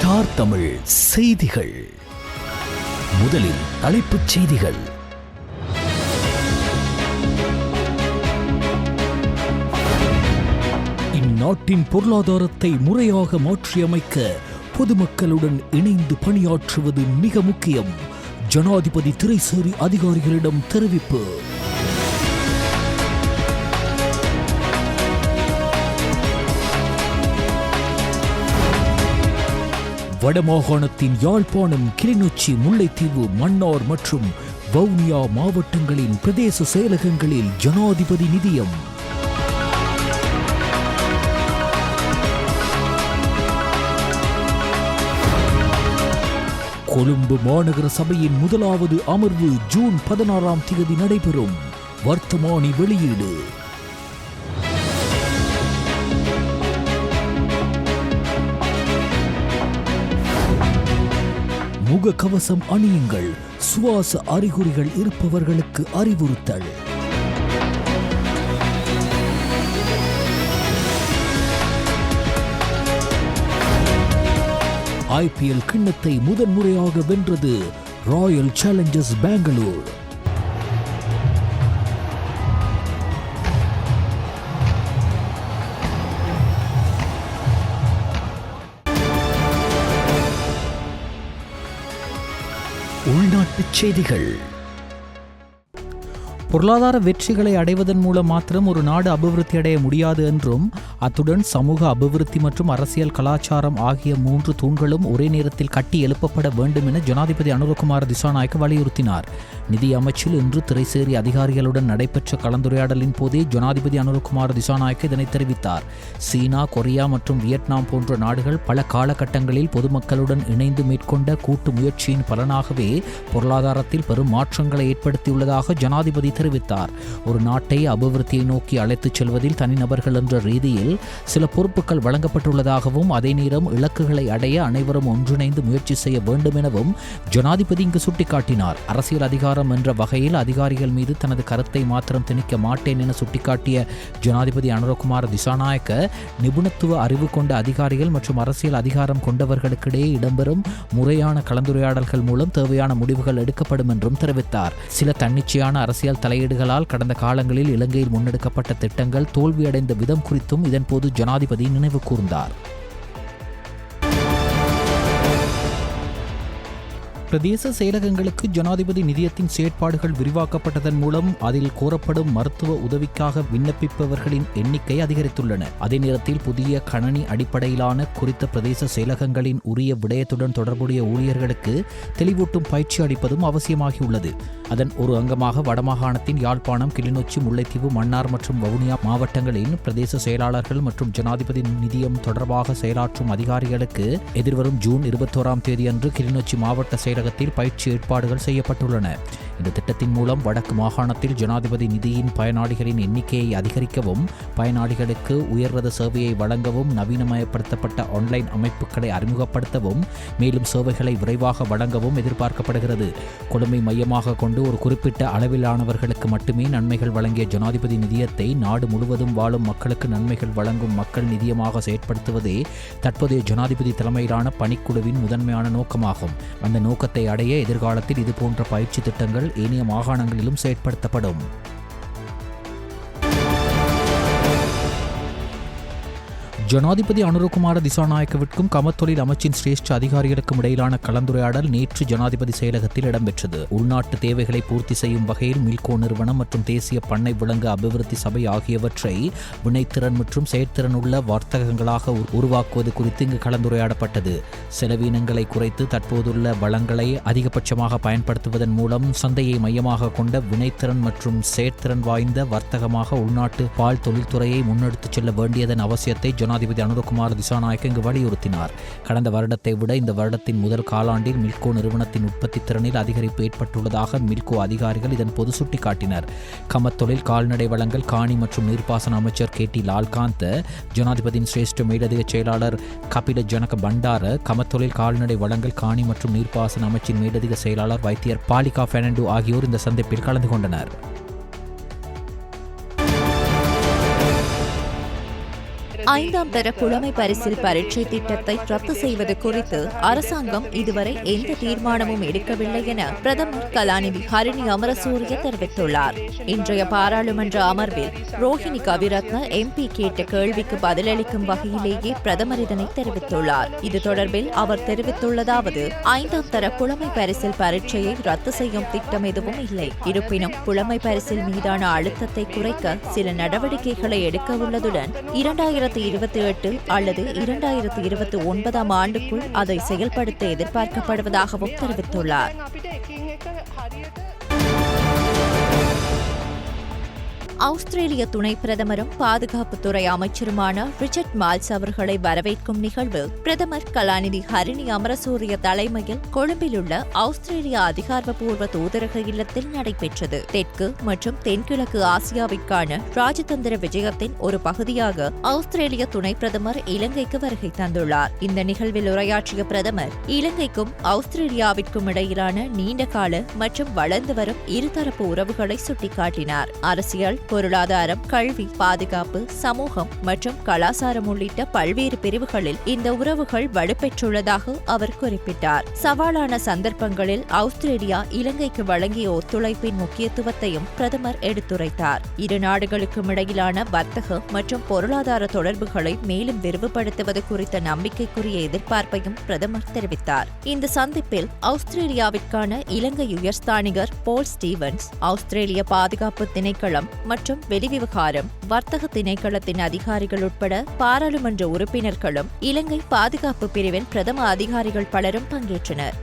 Star Tamil செய்திகள். முதலில் தலைப்புச் செய்திகள். இந்நாட்டின் பொருளாதாரத்தை முறையாக மாற்றியமைக்க பொதுமக்களுடன் இணைந்து பணியாற்றுவது மிக முக்கியம். ஜனாதிபதி திரைசேரி அதிகாரிகளிடம் தெரிவிப்பு. வடமாகாணத்தின் யாழ்ப்பாணம், கிளிநொச்சி, முல்லைத்தீவு, மன்னார் மற்றும் வவுனியா மாவட்டங்களின் பிரதேச செயலகங்களில் ஜனாதிபதி நிதியம். கொழும்பு மாநகர சபையின் முதலாவது அமர்வு ஜூன் 16 நடைபெறும். வர்த்தமானி வெளியீடு. முகக்கவசம் அணியுங்கள், சுவாச அறிகுறிகள் இருப்பவர்களுக்கு அறிவுறுத்தல். ஐபிஎல் கிண்ணத்தை முதன்முறையாக வென்றது ராயல் சேலஞ்சர்ஸ் பெங்களூர். உள்நாட்டுச் செய்திகள். பொருளாதார வெற்றிகளை அடைவதன் மூலம் மாத்திரம் ஒரு நாடு அபிவிருத்தி அடைய முடியாது என்றும், அத்துடன் சமூக அபிவிருத்தி மற்றும் அரசியல் கலாச்சாரம் ஆகிய 3 தூண்களும் ஒரே நேரத்தில் கட்டி எழுப்பப்பட வேண்டும் என ஜனாதிபதி அனுரகுமார திசாநாயக்க வலியுறுத்தினார். நிதி அமைச்சில் இன்று திரைசேரி அதிகாரிகளுடன் நடைபெற்ற கலந்துரையாடலின் போதே ஜனாதிபதி அனுரகுமார திசாநாயக்க இதனை தெரிவித்தார். சீனா, கொரியா மற்றும் வியட்நாம் போன்ற நாடுகள் பல காலகட்டங்களில் பொதுமக்களுடன் இணைந்து மேற்கொண்ட கூட்டு முயற்சியின் பலனாகவே பொருளாதாரத்தில் பெரும் மாற்றங்களை ஏற்படுத்தியுள்ளதாக ஜனாதிபதி தெரிவித்தார். ஒரு நாட்டை அபிவிருத்தியை நோக்கி அழைத்துச் செல்வதில் தனிநபர்கள் என்ற ரீதியில் சில பொறுப்புகள் வழங்கப்பட்டுள்ளதாகவும், அதே நேரம் இலக்குகளை அடைய அனைவரும் ஒன்றிணைந்து முயற்சி செய்ய வேண்டும் எனவும் ஜனாதிபதி இங்கு சுட்டிக்காட்டினார். அரசியல் அதிகாரம் என்ற வகையில் அதிகாரிகள் மீது தனது கருத்தை மாத்திரம் திணிக்க மாட்டேன் என சுட்டிக்காட்டிய ஜனாதிபதி அனுரகுமார திசாநாயக்க, நிபுணத்துவ அறிவு கொண்ட அதிகாரிகள் மற்றும் அரசியல் அதிகாரம் கொண்டவர்களுக்கிடையே இடம்பெறும் முறையான கலந்துரையாடல்கள் மூலம் தேவையான முடிவுகள் எடுக்கப்படும் என்றும் தெரிவித்தார். சில தன்னிச்சையான அரசியல் தலையீடுகளால் கடந்த காலங்களில் இலங்கையில் முன்னெடுக்கப்பட்ட திட்டங்கள் தோல்வியடைந்த விதம் குறித்தும் இதன்போது ஜனாதிபதி நினைவு கூர்ந்தார். பிரதேச செயலகங்களுக்கு ஜனாதிபதி நிதியத்தின் செயற்பாடுகள் விரிவாக்கப்பட்டதன் மூலம் அதில் கோரப்படும் மருத்துவ உதவிக்காக விண்ணப்பிப்பவர்களின் எண்ணிக்கை அதிகரித்துள்ளன. அதே நேரத்தில் புதிய கணனி அடிப்படையிலான குறித்த பிரதேச செயலகங்களின் உரிய விடயத்துடன் தொடர்புடைய ஊழியர்களுக்கு தெளிவூட்டும் பயிற்சி அளிப்பதும் அவசியமாகியுள்ளது. அதன் ஒரு அங்கமாக வடமாகாணத்தின் யாழ்ப்பாணம், கிளிநொச்சி, முல்லைத்தீவு, மன்னார் மற்றும் வவுனியா மாவட்டங்களின் பிரதேச செயலாளர்கள் மற்றும் ஜனாதிபதி நிதியம் தொடர்பாக செயலாற்றும் அதிகாரிகளுக்கு எதிர்வரும் ஜூன் 21 அன்று கிளிநொச்சி மாவட்ட செயலகத்தில் பயிற்சி ஏற்பாடுகள் செய்யப்பட்டுள்ளன. இந்த திட்டத்தின் மூலம் வடக்கு மாகாணத்தில் ஜனாதிபதி நிதியின் பயனாளிகளின் எண்ணிக்கையை அதிகரிக்கவும், பயனாளிகளுக்கு உயர்ரத சேவையை வழங்கவும், நவீனமயப்படுத்தப்பட்ட ஆன்லைன் அமைப்புகளை அறிமுகப்படுத்தவும், மேலும் சேவைகளை விரைவாக வழங்கவும் எதிர்பார்க்கப்படுகிறது. கொழும்பை மையமாக கொண்டு ஒரு குறிப்பிட்ட அளவிலானவர்களுக்கு மட்டுமே நன்மைகள் வழங்கிய ஜனாதிபதி நிதியத்தை நாடு முழுவதும் வாழும் மக்களுக்கு நன்மைகள் வழங்கும் மக்கள் நிதியமாக செயற்படுத்துவதே தற்போதைய ஜனாதிபதி தலைமையிலான பணிக்குழுவின் முதன்மையான நோக்கமாகும். அந்த நோக்கத்தை அடைய எதிர்காலத்தில் இதுபோன்ற பயிற்சி திட்டங்கள் ஏனைய மாகாணங்களிலும் செயற்படுத்தப்படும். ஜனாதிபதி அனுரகுமார திசாநாயக்கவிற்கும் கமத்தொழில் அமைச்சின் சிரேஷ்ட அதிகாரிகளுக்கும் இடையிலான கலந்துரையாடல் நேற்று ஜனாதிபதி செயலகத்தில் இடம்பெற்றது. உள்நாட்டு தேவைகளை பூர்த்தி செய்யும் வகையில் மில்கோ நிறுவனம் மற்றும் தேசிய பண்ணை விலங்கு அபிவிருத்தி சபை ஆகியவற்றை வினைத்திறன் மற்றும் செயற்திறன் உள்ள வர்த்தகங்களாக உருவாக்குவது குறித்து இங்கு கலந்துரையாடப்பட்டது. செலவீனங்களை குறைத்து தற்போதுள்ள வளங்களை அதிகபட்சமாக பயன்படுத்துவதன் மூலம் சந்தையை மையமாக கொண்ட வினைத்திறன் மற்றும் செயற்திறன் வாய்ந்த வர்த்தகமாக உள்நாட்டு பால் தொழில்துறையை முன்னெடுத்துச் செல்ல வேண்டியதன் அவசியத்தை ஜனாதிபதி அனுரகுமார திசாநாயக்க இங்கு வலியுறுத்தினார். கடந்த வருடத்தை விட இந்த வருடத்தின் முதல் காலாண்டில் மில்கோ நிறுவனத்தின் உற்பத்தி திறனில் அதிகரிப்பு ஏற்பட்டுள்ளதாக மில்கோ அதிகாரிகள் இதன் போது சுட்டிக்காட்டினர். கமத்தொழில், கால்நடை வளங்கள், காணி மற்றும் நீர்ப்பாசன அமைச்சர் KT லால்காந்த், ஜனாதிபதியின் சிரேஷ்ட மேலதிக செயலாளர் கபில ஜனக பண்டார, கமத்தொழில், கால்நடை வளங்கள், காணி மற்றும் நீர்ப்பாசன அமைச்சின் மேலதிக செயலாளர் வைத்தியர் பாலிகா பெர்னாண்டோ ஆகியோர் இந்த சந்திப்பில் கலந்து கொண்டனர். 5ஆம் தர புலமை பரிசில் பரீட்சை திட்டத்தை ரத்து செய்வது குறித்து அரசாங்கம் இதுவரை எந்த தீர்மானமும் எடுக்கவில்லை என பிரதமர் கலாநிதி ஹரிணி அமரசூரிய தெரிவித்துள்ளார். இன்றைய பாராளுமன்ற அமர்வில் ரோஹிணி கவிரத்ன MP கேட்ட கேள்விக்கு பதிலளிக்கும் வகையிலேயே பிரதமர் இதனை தெரிவித்துள்ளார். இது தொடர்பில் அவர் தெரிவித்துள்ளதாவது: 5ஆம் தர புலமை பரிசில் பரீட்சையை ரத்து செய்யும் திட்டம் எதுவும் இல்லை. இருப்பினும் புலமை பரிசில் மீதான அழுத்தத்தை குறைக்க சில நடவடிக்கைகளை எடுக்க உள்ளதுடன் 2028 அல்லது 2029 ஆண்டுக்குள் அதை செயல்படுத்த எதிர்பார்க்கப்படுவதாகவும் தெரிவித்துள்ளார். ஆஸ்திரேலிய துணை பிரதமரும் பாதுகாப்புத்துறை அமைச்சருமான ரிச்சர்ட் மால்ஸ் அவர்களை வரவேற்கும் நிகழ்வு பிரதமர் கலாநிதி ஹரிணி அமரசூரிய தலைமையில் கொழும்பில் உள்ள ஆஸ்திரேலிய அதிகாரப்பூர்வ தூதரக இல்லத்தில் நடைபெற்றது. தெற்கு மற்றும் தென்கிழக்கு ஆசியாவிற்கான ராஜதந்திர விஜயத்தின் ஒரு பகுதியாக ஆஸ்திரேலிய துணை பிரதமர் இலங்கைக்கு வருகை தந்துள்ளார். இந்த நிகழ்வில் உரையாற்றிய பிரதமர் இலங்கைக்கும் ஆஸ்திரேலியாவிற்கும் இடையிலான நீண்டகால மற்றும் வளர்ந்து வரும் இருதரப்பு உறவுகளை சுட்டிக்காட்டினார். அரசியல், பொருளாதாரம், கல்வி, பாதுகாப்பு, சமூகம் மற்றும் கலாச்சாரம் உள்ளிட்ட பல்வேறு பிரிவுகளில் இந்த உறவுகள் வலுப்பெற்றுள்ளதாக அவர் குறிப்பிட்டார். சவாலான சந்தர்ப்பங்களில் ஆஸ்திரேலியா இலங்கைக்கு வழங்கிய ஒத்துழைப்பின் முக்கியத்துவத்தையும் பிரதமர் எடுத்துரைத்தார். இரு நாடுகளுக்கும் இடையிலான வர்த்தக மற்றும் பொருளாதார தொடர்புகளை மேலும் விரிவுபடுத்துவது குறித்த நம்பிக்கைக்குரிய எதிர்பார்ப்பையும் பிரதமர் தெரிவித்தார். இந்த சந்திப்பில் ஆஸ்திரேலியாவிற்கான இலங்கை உயர்ஸ்தானிகர் போல் ஸ்டீவன்ஸ், ஆஸ்திரேலிய பாதுகாப்பு திணைக்களம் மற்றும் வெளிவிவகாரம், வர்த்தக திணைக்களத்தின் அதிகாரிகள் உட்பட பாராளுமன்ற உறுப்பினர்களும் இலங்கை பாதுகாப்பு பிரிவின் பிரதம அதிகாரிகள் பலரும் பங்கேற்றனர்.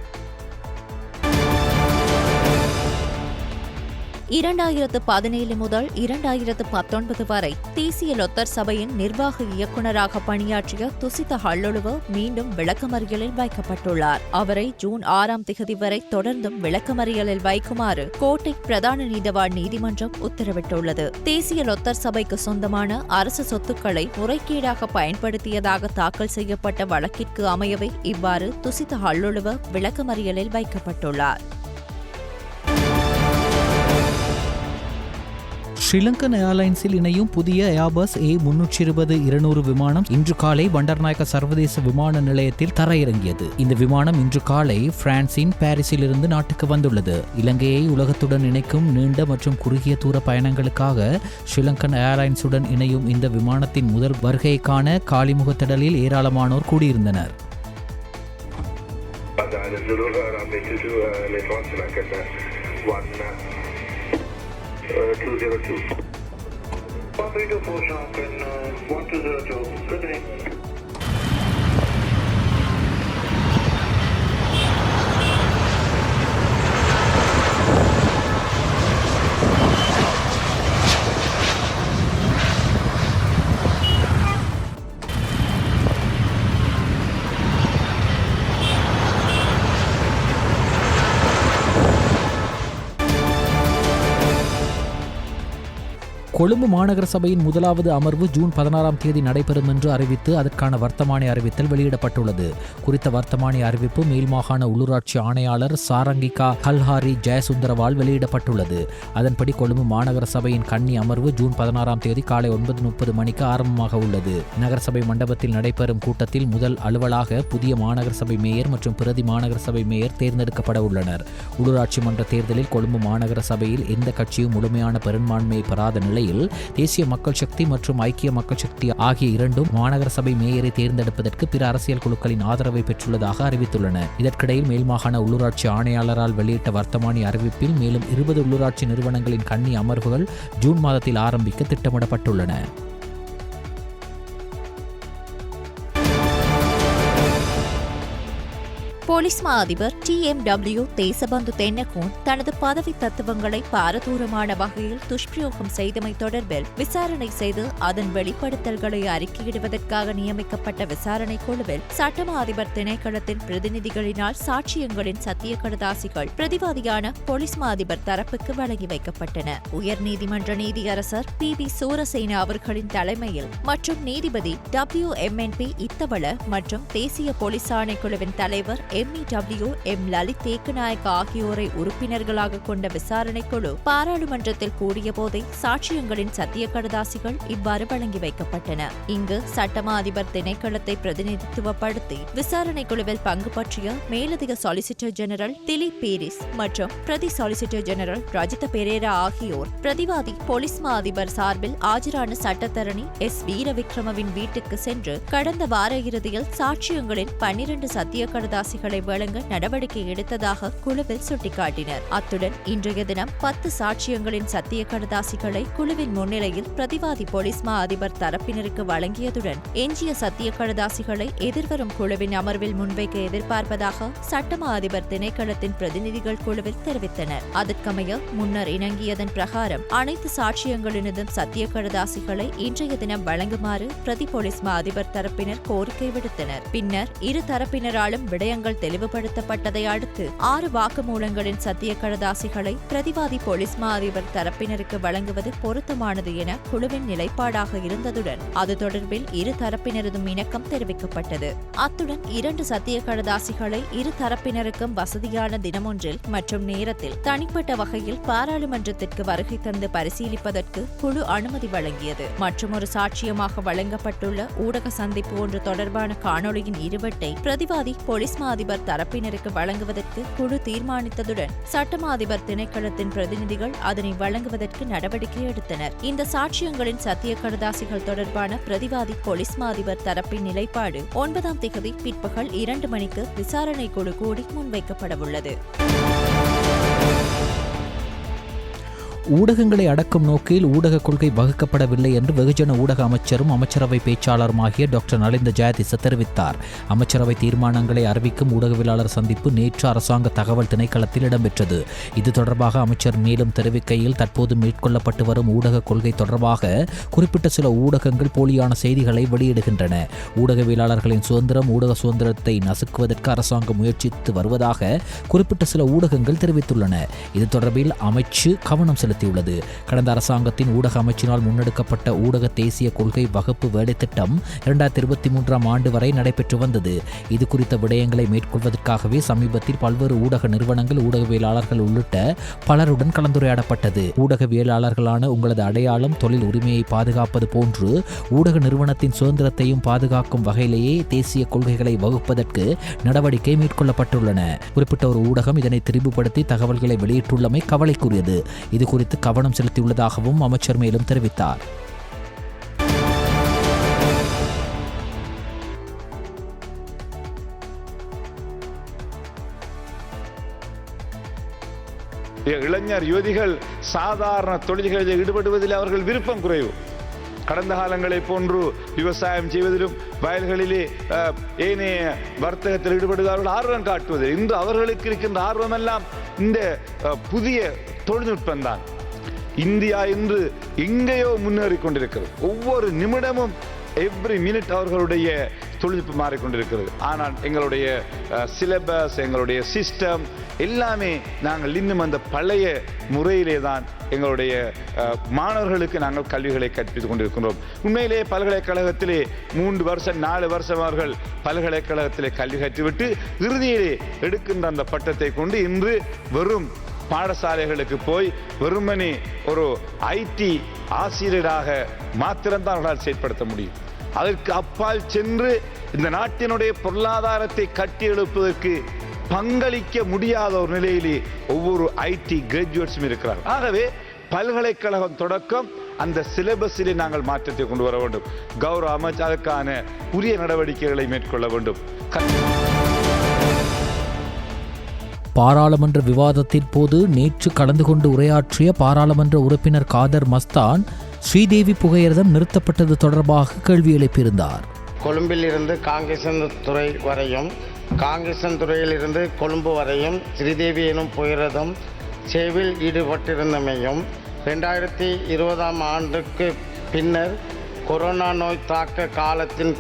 2017 முதல் 2019 வரை தேசிய லொத்தர் சபையின் நிர்வாக இயக்குநராக பணியாற்றிய துசித ஹல்லொழுவ மீண்டும் விளக்கமறியலில் வைக்கப்பட்டுள்ளார். அவரை ஜூன் 6ஆம் திகதி வரை தொடர்ந்தும் விளக்கமறியலில் வைக்குமாறு கோட்டை பிரதான நீதவான் நீதிமன்றம் உத்தரவிட்டுள்ளது. தேசிய லொத்தர் சபைக்கு சொந்தமான அரசு சொத்துக்களை முறைகேடாக பயன்படுத்தியதாக தாக்கல் செய்யப்பட்ட வழக்கிற்கு அமையவே இவ்வாறு துசித ஹல்லொழுவ விளக்கமறியலில் வைக்கப்பட்டுள்ளார். ஸ்ரீலங்கன் ஏர்லைன்ஸில் இணையும் புதிய ஏர்பஸ் A320-200 விமானம் இன்று காலை பண்டர்நாயக்க சர்வதேச விமான நிலையத்தில் தரையிறங்கியது. இந்த விமானம் இன்று காலை பிரான்சின் பாரிஸில் இருந்து நாட்டுக்கு வந்துள்ளது. இலங்கையை உலகத்துடன் இணைக்கும் நீண்ட மற்றும் குறுகிய தூர பயணங்களுக்காக ஸ்ரீலங்கன் ஏர்லைன்ஸுடன் இணையும் இந்த விமானத்தின் முதல் வருகைக்கான காலிமுகத்திடலில் ஏராளமானோர் கூடியிருந்தனர். (202) 1324 sharp and 1202. Good day. Colombo மாநகர சபையின் முதலாவது அமர்வு ஜூன் 16ஆம் தேதி நடைபெறும் என்று அறிவித்து அதற்கான வர்த்தமானி அறிவித்தல் வெளியிடப்பட்டுள்ளது. குறித்த வர்த்தமானி அறிவிப்பு மேல்மாகாண உள்ளூராட்சி ஆணையாளர் சாரங்கிகா கல்ஹாரி ஜெயசுந்தரவால் வெளியிடப்பட்டுள்ளது. அதன்படி கொழும்பு மாநகர சபையின் கன்னி அமர்வு ஜூன் 16ஆம் தேதி காலை 9:30 மணிக்கு ஆரம்பமாக உள்ளது. நகரசபை மண்டபத்தில் நடைபெறும் கூட்டத்தில் முதல் அலுவலாக புதிய மாநகர சபை மேயர் மற்றும் பிரதி மாநகர சபை மேயர் தேர்ந்தெடுக்கப்பட உள்ளனர். உள்ளூராட்சி மன்ற தேர்தலில் கொழும்பு மாநகர சபையில் எந்த கட்சியும் முழுமையான பெரும்பான்மையை பெறாத நிலையில் தேசிய மக்கள் சக்தி மற்றும் ஐக்கிய மக்கள் சக்தி ஆகிய இரண்டும் மாநகர சபை மேயரை தேர்ந்தெடுப்பதற்கு பிற அரசியல் குழுக்களின் ஆதரவை பெற்றுள்ளதாக அறிவித்துள்ளன. இதற்கிடையில் மேல்மாகாண உள்ளூராட்சி ஆணையாளரால் வெளியிட்ட வர்த்தமானி அறிவிப்பில் மேலும் 20 உள்ளூராட்சி நிறுவனங்களின் கன்னி அமர்வுகள் ஜூன் மாதத்தில் ஆரம்பிக்க திட்டமிடப்பட்டுள்ளன. போலீஸ் மா அதிபர் TMW தேசபந்து தென்னகோன் தனது பதவி தத்துவங்களை பாரதூரமான வகையில் துஷ்பிரயோகம் செய்தமை தொடர்பில் விசாரணை செய்து அதன் வெளிப்படுத்தல்களை அறிக்கையிடுவதற்காக நியமிக்கப்பட்ட விசாரணை குழுவில் சட்டமா அதிபர் திணைக்களத்தின் பிரதிநிதிகளினால் சாட்சியங்களின் சத்திய கடதாசிகள் பிரதிவாதியான போலீஸ் மா அதிபர் தரப்புக்கு வழங்கி வைக்கப்பட்டன. உயர்நீதிமன்ற நீதியரசர் PB சூரசேன அவர்களின் தலைமையில் மற்றும் நீதிபதி WMNP இத்தவள மற்றும் தேசிய போலீஸ் ஆணைக்குழுவின் தலைவர் MEW M லலித் ஏக்கநாயக்க ஆகியோரை உறுப்பினர்களாக கொண்ட விசாரணை குழு பாராளுமன்றத்தில் கூடிய போதே சாட்சியங்களின் சத்திய கடதாசிகள் இவ்வாறு வழங்கி வைக்கப்பட்டன. இங்கு சட்டமா அதிபர் திணைக்களத்தை பிரதிநிதித்துவப்படுத்தி விசாரணை குழுவில் பங்கு பற்றிய மேலதிக சொலிசிட்டர் ஜெனரல் திலீப் பீரிஸ் மற்றும் பிரதி சொலிசிட்டர் ஜெனரல் ரஜித பெரேரா ஆகியோர் பிரதிவாதி போலீஸ் மா அதிபர் சார்பில் ஆஜரான சட்டத்தரணி S. வீரவிக்ரமவின் வீட்டுக்கு சென்று கடந்த வார இறுதியில் சாட்சியங்களில் 12 சத்திய கடதாசிகளை வழங்க நடவடிக்கை எடுத்ததாக குழுவில் சுட்டிக்காட்டினர். அத்துடன் இன்றைய தினம் 10 சாட்சியங்களின் சத்திய கடதாசிகளை குழுவின் முன்னிலையில் பிரதிவாதி போலீஸ் மா அதிபர் தரப்பினருக்கு வழங்கியதுடன் எஞ்சிய சத்திய கடதாசிகளை எதிர்வரும் குழுவின் அமர்வில் முன்வைக்க எதிர்பார்ப்பதாக சட்டமா அதிபர் திணைக்களத்தின் பிரதிநிதிகள் குழுவில் தெரிவித்தனர். அதற்கமைய முன்னர் இணங்கியதன் பிரகாரம் அனைத்து சாட்சியங்களினதும் சத்திய கடதாசிகளை இன்றைய தினம் வழங்குமாறு பிரதி போலீஸ் மா அதிபர் தரப்பினர் கோரிக்கை விடுத்தனர். பின்னர் இரு தரப்பினராலும் விடயங்கள் தெளிவுபடுத்தப்பட்டதை அடுத்து 6 வாக்குமூலங்களின் சத்திய கடதாசிகளை பிரதிவாதி போலீஸ் மா அதிபர் தரப்பினருக்கு வழங்குவது பொருத்தமானது என குழுவின் நிலைப்பாடாக இருந்ததுடன் அது தொடர்பில் இரு தரப்பினரதும் இணக்கம் தெரிவிக்கப்பட்டது. அத்துடன் 2 சத்திய கடதாசிகளை இரு தரப்பினருக்கும் வசதியான தினமொன்றில் மற்றும் நேரத்தில் தனிப்பட்ட வகையில் பாராளுமன்றத்திற்கு வருகை தந்து பரிசீலிப்பதற்கு குழு அனுமதி வழங்கியது. மற்றொரு சாட்சியமாக வழங்கப்பட்டுள்ள ஊடக சந்திப்பு ஒன்று தொடர்பான காணொளியின் இருவட்டை பிரதிவாதி போலீஸ் மா அதிபர் தரப்பினருக்கு வழங்குவதற்கு குழு தீர்மானித்ததுடன் சட்டமா அதிபர் திணைக்களத்தின் பிரதிநிதிகள் அதனை வழங்குவதற்கு நடவடிக்கை எடுத்தனர். இந்த சாட்சியங்களின் சத்திய கடதாசிகள் தொடர்பான பிரதிவாதி போலீஸ் மா அதிபர் தரப்பின் நிலைப்பாடு 9ஆம் தேதி பிற்பகல் 2 மணிக்கு விசாரணை குழு கூடி முன்வைக்கப்படவுள்ளது. ஊடகங்களை அடக்கும் நோக்கில் ஊடக கொள்கை வகுக்கப்படவில்லை என்று வெகுஜன ஊடக அமைச்சரும் அமைச்சரவை பேச்சாளருமாகிய டாக்டர் நலிந்த ஜெயதிச தெரிவித்தார். அமைச்சரவை தீர்மானங்களை அறிவிக்கும் ஊடகவியலாளர் சந்திப்பு நேற்று அரசாங்க தகவல் திணைக்களத்தில் இடம்பெற்றது. இது தொடர்பாக அமைச்சர் மேலும் தெரிவிக்கையில், தற்போது மேற்கொள்ளப்பட்டு வரும் ஊடக கொள்கை தொடர்பாக குறிப்பிட்ட சில ஊடகங்கள் போலியான செய்திகளை வெளியிடுகின்றன. ஊடகவியலாளர்களின் சுதந்திரம், ஊடக சுதந்திரத்தை நசுக்குவதற்கு அரசாங்கம் முயற்சித்து வருவதாக குறிப்பிட்ட சில ஊடகங்கள் தெரிவித்துள்ளன. இது தொடர்பில் அமைச்சு கவனம் செலுத்தியுள்ளது. கடந்த அரசாங்கத்தின் ஊடக அமைச்சினால் முன்னெடுக்கப்பட்ட ஊடக தேசிய கொள்கை வகுப்பு வேலைத்திட்டம் 2023ஆம் ஆண்டு வரை நடைபெற்று வந்தது. இது குறித்த விடயங்களை மேற்கொள்வதற்காகவே சமீபத்தில் பல்வேறு ஊடக நிறுவனங்கள், ஊடகவியலாளர்கள் உள்ளிட்ட பலருடன் கலந்துரையாடப்பட்டது. ஊடகவியலாளர்களான உங்களது அடையாளம், தொழில் உரிமையை பாதுகாப்பது போன்று ஊடக நிறுவனத்தின் சுதந்திரத்தையும் பாதுகாக்கும் வகையிலேயே தேசிய கொள்கைகளை வகுப்பதற்கு நடவடிக்கை மேற்கொள்ளப்பட்டுள்ளன. குறிப்பிட்ட ஒரு ஊடகம் இதனை திரிவுபடுத்தி தகவல்களை வெளியிட்டுள்ளமை கவலைக்குரியது. இது குறித்து கவனம் செலுத்தியுள்ளதாகவும் அமைச்சர் மேலும் தெரிவித்தார். இளைஞர் யுவதிகள் சாதாரண தொழில்களில் ஈடுபடுவதில் அவர்கள் விருப்பம் குறைவு. கடந்த காலங்களை போன்று விவசாயம் செய்வதிலும் வயல்களிலே ஏனைய வர்த்தகத்தில் ஈடுபடுவதில் ஆர்வம் காட்டுவது. இன்று அவர்களுக்கு இருக்கின்ற ஆர்வமெல்லாம் இந்த புதிய தொழில்நுட்பம் தான். இந்தியா இன்று எங்கேயோ முன்னேறி கொண்டிருக்கிறது. ஒவ்வொரு நிமிடமும் எவ்ரி மினிட் அவர்களுடைய தொழில்நுட்பம் மாறிக்கொண்டிருக்கிறது. ஆனால் எங்களுடைய சிலபஸ், எங்களுடைய சிஸ்டம் எல்லாமே நாங்கள் இன்னும் அந்த பழைய முறையிலே தான் எங்களுடைய மாணவர்களுக்கு நாங்கள் கல்விகளை கற்பித்துக் கொண்டிருக்கிறோம். உண்மையிலே பல்கலைக்கழகத்திலே 3 வருஷம் 4 வருஷம் அவர்கள் பல்கலைக்கழகத்திலே கல்வி கற்றுவிட்டு இறுதியிலே எடுக்கின்ற அந்த பட்டத்தை கொண்டு இன்று வெறும் பாடசாலைகளுக்கு போய் வெறுமனே ஒரு IT ஆசிரியராக மாத்திரம்தான் அவர்களால் செயற்படுத்த முடியும். அதற்கு அப்பால் சென்று இந்த நாட்டினுடைய பொருளாதாரத்தை கட்டி எழுப்புவதற்கு பங்களிக்க முடியாத ஒரு நிலையிலே ஒவ்வொரு IT கிராஜுவேட்ஸும் இருக்கிறார். ஆகவே பல்கலைக்கழகம் தொடக்கம் அந்த சிலபஸிலே நாங்கள் மாற்றத்தை கொண்டு வர வேண்டும். கௌரவ அமைச்சர் அதற்கான உரிய நடவடிக்கைகளை மேற்கொள்ள வேண்டும். பாராளுமன்ற விவாதத்தின் போது நேற்று கலந்து கொண்டு உரையாற்றிய பாராளுமன்ற உறுப்பினர் காதர் மஸ்தான் ஸ்ரீதேவி புகையிரதம் நிறுத்தப்பட்டது தொடர்பாக கேள்வி எழுப்பியிருந்தார். கொழும்பில் இருந்து காங்கேசன்துறை வரையும், காங்கேசன்துறையில் இருந்து கொழும்பு வரையும் ஸ்ரீதேவி எனும் புகையிரதம் சேவையில் ஈடுபட்டிருந்தமையும் 2020ஆம் ஆண்டுக்கு பின்னர் கொரோனா நோய் தாக்க காலத்தின்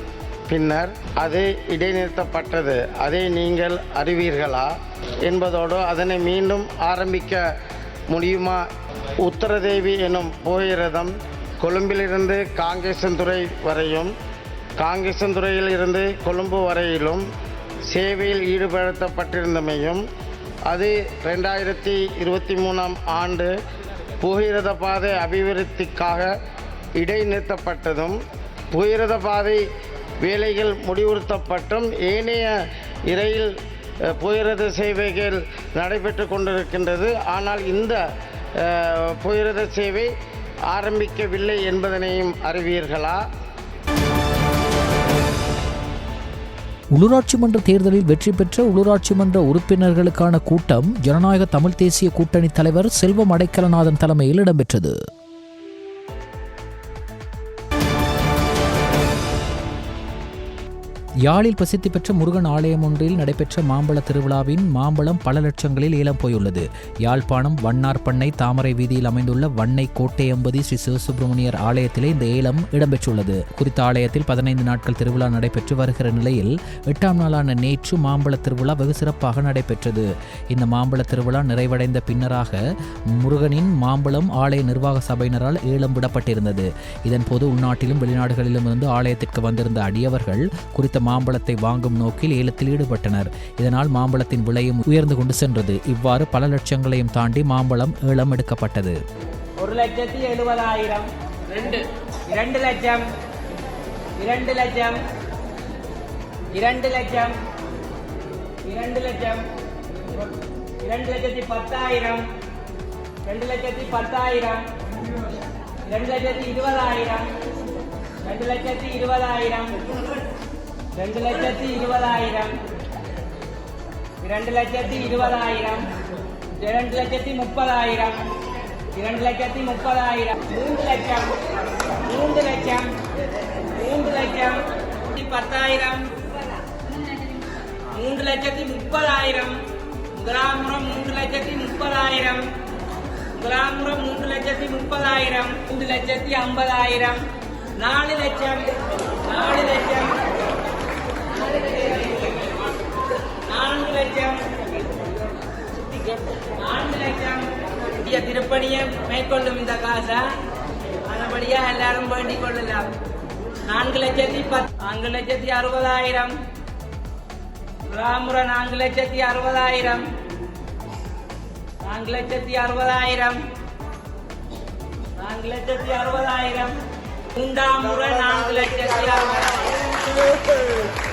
பின்னர் அது இடைநிறுத்தப்பட்டது. அதை நீங்கள் அறிவீர்களா என்பதோடு அதனை மீண்டும் ஆரம்பிக்க முடியுமா? உத்தரதேவி எனும் புகையிரதம் கொழும்பிலிருந்து காங்கேசன்துறை வரையும், காங்கேசன்துறையில் இருந்து கொழும்பு வரையிலும் சேவையில் ஈடுபடுத்தப்பட்டிருந்தமையும் அது 2023 ஆண்டு புகையிரத பாதை அபிவிருத்திக்காக இடைநிறுத்தப்பட்டதும் புகையிரத பாதை வேலைகள் முடிவுறுத்தப்பட்டும் ஏனைய இரயில் புகையிரத சேவைகள் நடைபெற்று கொண்டிருக்கின்றது. ஆனால் இந்த புகையிரத சேவை ஆரம்பிக்கவில்லை என்பதனையும் அறிவீர்களா? உள்ளூராட்சி மன்ற தேர்தலில் வெற்றி பெற்ற உள்ளூராட்சி மன்ற உறுப்பினர்களுக்கான கூட்டம் ஜனநாயக தமிழ் தேசிய கூட்டணி தலைவர் செல்வம் அடைக்கலநாதன் தலைமையில் இடம்பெற்றது. யாழில் பிரசித்தி பெற்ற முருகன் ஆலயம் ஒன்றில் நடைபெற்ற மாம்பழ திருவிழாவின் மாம்பழம் பல லட்சங்களில் ஏலம் போயுள்ளது. யாழ்ப்பாணம் வண்ணார் பண்ணை தாமரை வீதியில் அமைந்துள்ள வண்ணை கோட்டையம்பதி ஸ்ரீ சிவசுப்பிரமணியர் ஆலயத்திலே இந்த ஏலம் இடம்பெற்றுள்ளது. குறித்த ஆலயத்தில் 15 நாட்கள் திருவிழா நடைபெற்று வருகிற நிலையில் 8ஆம் நாளான நேற்று மாம்பழ திருவிழா வெகு சிறப்பாக நடைபெற்றது. இந்த மாம்பழ திருவிழா நிறைவடைந்த பின்னராக முருகனின் மாம்பழம் ஆலய நிர்வாக சபையினரால் ஏலம் விடப்பட்டிருந்தது. இதன்போது உள்நாட்டிலும் வெளிநாடுகளிலும் இருந்து ஆலயத்திற்கு வந்திருந்த அடியவர்கள் குறித்த மாம்பழத்தை வாங்கும் நோக்கில் ஏலத்தில் ஈடுபட்டனர். இதனால் மாம்பழத்தின் விலையும் உயர்ந்து கொண்டு சென்றது. இவ்வாறு பல லட்சங்களையும் தாண்டி மாம்பழம் ஏலம் எடுக்கப்பட்டது. 1,70,000 2 லட்சம் 2 லட்சம் 2 லட்சம் 2 லட்சம் 2,10,000 2,10,000 2,20,000 2,20,000 2,20,000 2,20,000 2,20,000 2,30,000 2,30,000 3 லட்சம் 3 லட்சம் 3 லட்சம் 10,000 3,30,000 கிராமம் 3,30,000 கிராமம் 3,30,000 3,50,000 4 லட்சம் 4 லட்சம் 4 லட்சம் 4 லட்சம் திருப்பணியை மேற்கொள்ளும் இந்த காசை அதபடியா எல்லாரும் வேண்டிக் கொள்ளலாம். 4,60,000 ராமுர 4,60,000 4,60,000 4,60,000 மூன்றாமுற 4,60,000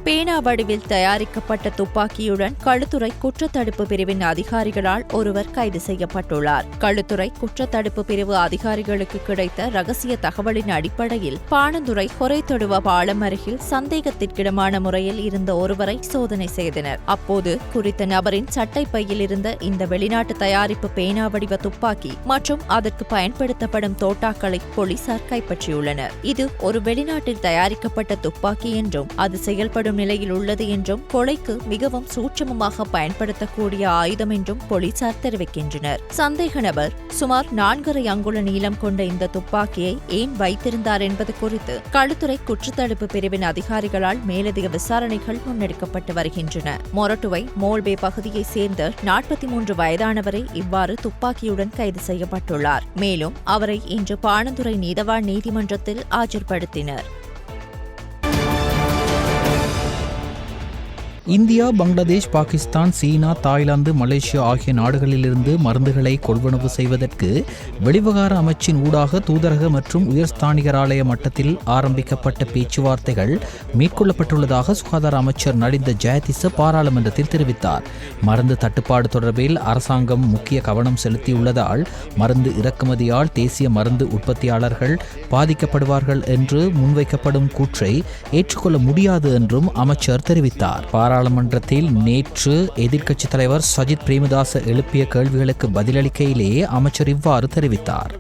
பேனா வடிவில் தயாரிக்கப்பட்ட துப்பாக்கியுடன் களுத்துறை குற்றத்தடுப்பு பிரிவின் அதிகாரிகளால் ஒருவர் கைது செய்யப்பட்டுள்ளார். களுத்துறை குற்றத்தடுப்பு பிரிவு அதிகாரிகளுக்கு கிடைத்த ரகசிய தகவலின் அடிப்படையில் பாணந்துறை ஹொரைத்தொடுவ பாலம் அருகில் சந்தேகத்திற்கிடமான முறையில் இருந்த ஒருவரை சோதனை செய்தனர். அப்போது குறித்த நபரின் சட்டை பையில் இருந்த இந்த வெளிநாட்டு தயாரிப்பு பேனா வடிவ துப்பாக்கி மற்றும் அதற்கு பயன்படுத்தப்படும் தோட்டாக்களை போலீசார் கைப்பற்றியுள்ளனர். இது ஒரு வெளிநாட்டில் தயாரிக்கப்பட்ட துப்பாக்கி என்றும் அது செயல்படும் நிலையில் உள்ளது என்றும் கொலைக்கு மிகவும் சூட்சமமாக பயன்படுத்தக்கூடிய ஆயுதம் என்றும் போலீசார் தெரிவிக்கின்றனர். சந்தேக நபர் சுமார் 4.5 அங்குல நீளம் கொண்ட இந்த துப்பாக்கியை ஏன் வைத்திருந்தார் என்பது குறித்து களுத்துறை குற்றத்தடுப்பு பிரிவின் அதிகாரிகளால் மேலதிக விசாரணைகள் முன்னெடுக்கப்பட்டு வருகின்றன. மொரட்டுவை மோல்பே பகுதியைச் சேர்ந்த 43 வயதானவரை இவ்வாறு துப்பாக்கியுடன் கைது செய்யப்பட்டுள்ளார். மேலும் அவரை இன்று பாணந்துறை நீதவான் நீதிமன்றத்தில் ஆஜர்படுத்தினர். இந்தியா, பங்களாதேஷ், பாகிஸ்தான், சீனா, தாய்லாந்து, மலேசியா ஆகிய நாடுகளிலிருந்து மருந்துகளை கொள்வனவு செய்வதற்கு வெளிவகார அமைச்சின் ஊடாக தூதரக மற்றும் உயர்ஸ்தானிகராலய மட்டத்தில் ஆரம்பிக்கப்பட்ட பேச்சுவார்த்தைகள் மேற்கொள்ளப்பட்டுள்ளதாக சுகாதார அமைச்சர் நலிந்த ஜெயதிச பாராளுமன்றத்தில் தெரிவித்தார். மருந்து தட்டுப்பாடு தொடர்பில் அரசாங்கம் முக்கிய கவனம் செலுத்தியுள்ளதால் மருந்து இறக்குமதியால் தேசிய மருந்து உற்பத்தியாளர்கள் பாதிக்கப்படுவார்கள் என்று முன்வைக்கப்படும் கூற்றை ஏற்றுக்கொள்ள முடியாது என்றும் அமைச்சர் தெரிவித்தார். பாராளுமன்றத்தில் நேற்று எதிர்க்கட்சித் தலைவர் சஜித் பிரேமதாச எழுப்பிய கேள்விகளுக்கு பதிலளிக்கையிலேயே அமைச்சர் இவ்வாறு தெரிவித்தார்.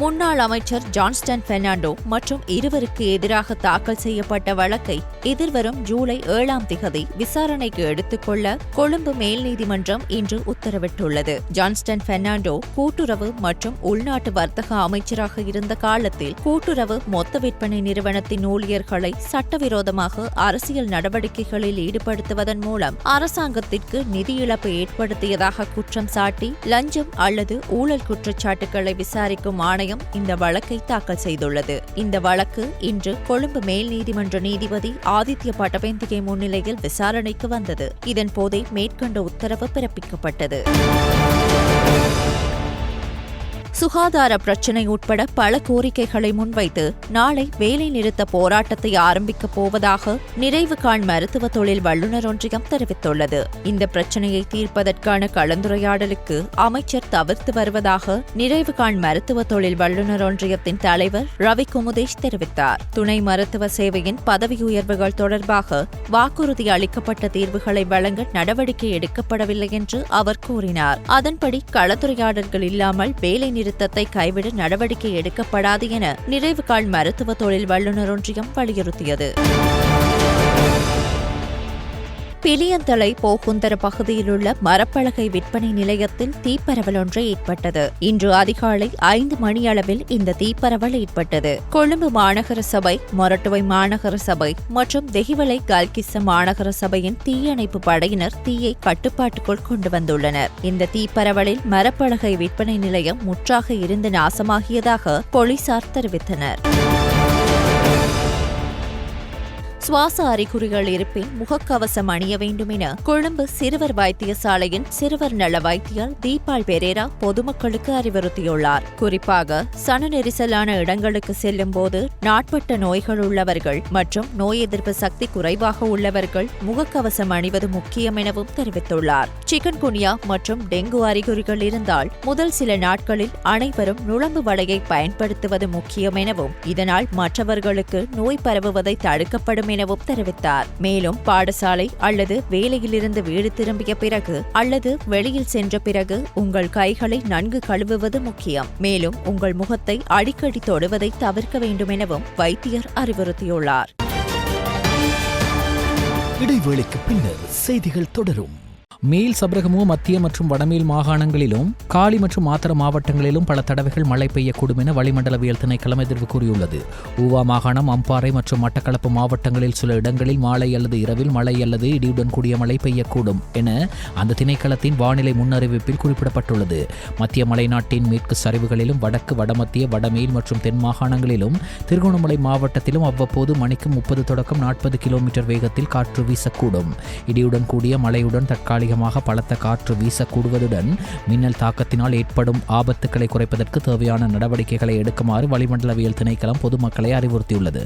முன்னாள் அமைச்சர் ஜான்ஸ்டன் பெர்னாண்டோ மற்றும் இருவருக்கு எதிராக தாக்கல் செய்யப்பட்ட வழக்கை எதிர்வரும் ஜூலை 7ஆம் திகதி விசாரணைக்கு எடுத்துக்கொள்ள கொழும்பு மேல் நீதிமன்றம் இன்று உத்தரவிட்டுள்ளது. ஜான்ஸ்டன் பெர்னாண்டோ கூட்டுறவு மற்றும் உள்நாட்டு வர்த்தக அமைச்சராக இருந்த காலத்தில் கூட்டுறவு மொத்த விற்பனை நிறுவனத்தின் ஊழியர்களை சட்டவிரோதமாக அரசியல் நடவடிக்கைகளில் ஈடுபடுத்துவதன் மூலம் அரசாங்கத்திற்கு நிதி இழப்பு ஏற்படுத்தியதாக குற்றம் சாட்டி லஞ்சம் அல்லது ஊழல் குற்றச்சாட்டுகளை விசாரிக்கும் ஆணையம் இந்த வழக்கை தாக்கல் செய்துள்ளது. இந்த வழக்கு இன்று கொழும்பு மேல் நீதிமன்ற நீதிபதி ஆதித்ய பட்டபேந்திகை முன்னிலையில் விசாரணைக்கு வந்தது. இதன்போதே மேற்கண்ட உத்தரவு பிறப்பிக்கப்பட்டது. சுகாதார பிரச்சினை உட்பட பல கோரிக்கைகளை முன்வைத்து நாளை வேலை நிறுத்த போராட்டத்தை ஆரம்பிக்கப் போவதாக நிறைவு காண் மருத்துவ தொழில் வல்லுநர் ஒன்றியம் தெரிவித்துள்ளது. இந்த பிரச்சினையை தீர்ப்பதற்கான கலந்துரையாடலுக்கு அமைச்சர் தவிர்த்து வருவதாக நிறைவு காண் மருத்துவ தொழில் வல்லுநர் ஒன்றியத்தின் தலைவர் ரவி குமுதேஷ் தெரிவித்தார். துணை மருத்துவ சேவையின் பதவி உயர்வுகள் தொடர்பாக வாக்குறுதி அளிக்கப்பட்ட தீர்வுகளை வழங்க நடவடிக்கை எடுக்கப்படவில்லை என்று அவர் கூறினார். அதன்படி கலந்துரையாடல்கள் இல்லாமல் வேலை நிறுத்தத்தை கைவிட நடவடிக்கை எடுக்கப்படாது என நிறைவு கால் மருத்துவ தொழில் வல்லுநர் ஒன்றியம் வலியுறுத்தியது. பிலியந்தலை போகுந்தர பகுதியிலுள்ள மரப்பலகை விற்பனை நிலையத்தில் தீப்பரவல் ஒன்று ஏற்பட்டது. இன்று அதிகாலை 5 மணியளவில் இந்த தீப்பரவல் ஏற்பட்டது. கொழும்பு மாநகர சபை, மொரட்டுவை மாநகர சபை மற்றும் தெஹிவலை கல்கிஸ்ஸ மாநகர சபையின் தீயணைப்பு படையினர் தீயை கட்டுப்பாட்டுக்குள் கொண்டு வந்துள்ளனர். இந்த தீப்பரவலில் மரப்பலகை விற்பனை நிலையம் முற்றாக இருந்து நாசமாகியதாக போலீசார் தெரிவித்தனர். சுவாச அறிகுறிகள் இருப்பின் முகக்கவசம் அணிய வேண்டும் என கொழும்பு சிறுவர் வைத்தியசாலையின் சிறுவர் நல வைத்தியர் தீபால் பெரேரா பொதுமக்களுக்கு அறிவுறுத்தியுள்ளார். குறிப்பாக சன நெரிசலான இடங்களுக்கு செல்லும் போது நாட்பட்ட நோய்கள் உள்ளவர்கள் மற்றும் நோய் எதிர்ப்பு சக்தி குறைவாக உள்ளவர்கள் முகக்கவசம் அணிவது முக்கியம் எனவும் தெரிவித்துள்ளார். சிக்கன்குனியா மற்றும் டெங்கு அறிகுறிகள் இருந்தால் முதல் சில நாட்களில் அனைவரும் நுழம்பு வலையை பயன்படுத்துவது முக்கியம் எனவும் இதனால் மற்றவர்களுக்கு நோய் பரவுவதை தடுக்கப்படும் எனவும் தெரிவித்தார். மேலும் பாடசாலை அல்லது வேலையிலிருந்து வீடு திரும்பிய பிறகு அல்லது வெளியில் சென்ற பிறகு உங்கள் கைகளை நன்கு கழுவுவது முக்கியம். மேலும் உங்கள் முகத்தை அடிக்கடி தொடுவதை தவிர்க்க வேண்டும் எனவும் வைத்தியர் அறிவுறுத்தியுள்ளார். இடைவேளைக்கு பின்னர் செய்திகள் தொடரும். மேல் சபரகமு, மத்திய மற்றும் வடமேல் மாகாணங்களிலும் காலி மற்றும் மாத்தர மாவட்டங்களிலும் பல தடவைகள் மழை பெய்யக்கூடும் என வளிமண்டலவியல் திணைக்களம் எதிர்வு கூறியுள்ளது. ஊவா மாகாணம், அம்பாறை மற்றும் மட்டக்களப்பு மாவட்டங்களில் சில இடங்களில் மாலை அல்லது இரவில் மழை அல்லது இடியுடன் கூடிய மழை பெய்யக்கூடும் என அந்த திணைக்களத்தின் வானிலை முன்னறிவிப்பில் குறிப்பிடப்பட்டுள்ளது. மத்திய மலைநாட்டின் மேற்கு சரிவுகளிலும் வடக்கு, வடமத்திய, வடமேல் மற்றும் தென் மாகாணங்களிலும் திருகோணமலை மாவட்டத்திலும் அவ்வப்போது மணிக்கு 30 தொடக்கம் 40 கிலோமீட்டர் வேகத்தில் காற்று வீசக்கூடும். இடியுடன் கூடிய மழையுடன் தற்காலிகமாக பலத்த காற்று வீசக்கூடுவதுடன் மின்னல் தாக்கத்தினால் ஏற்படும் ஆபத்துக்களை குறைப்பதற்கு தேவையான நடவடிக்கைகளை எடுக்குமாறு வளிமண்டலவியல் திணைக்களம் பொதுமக்களை அறிவுறுத்தியுள்ளது.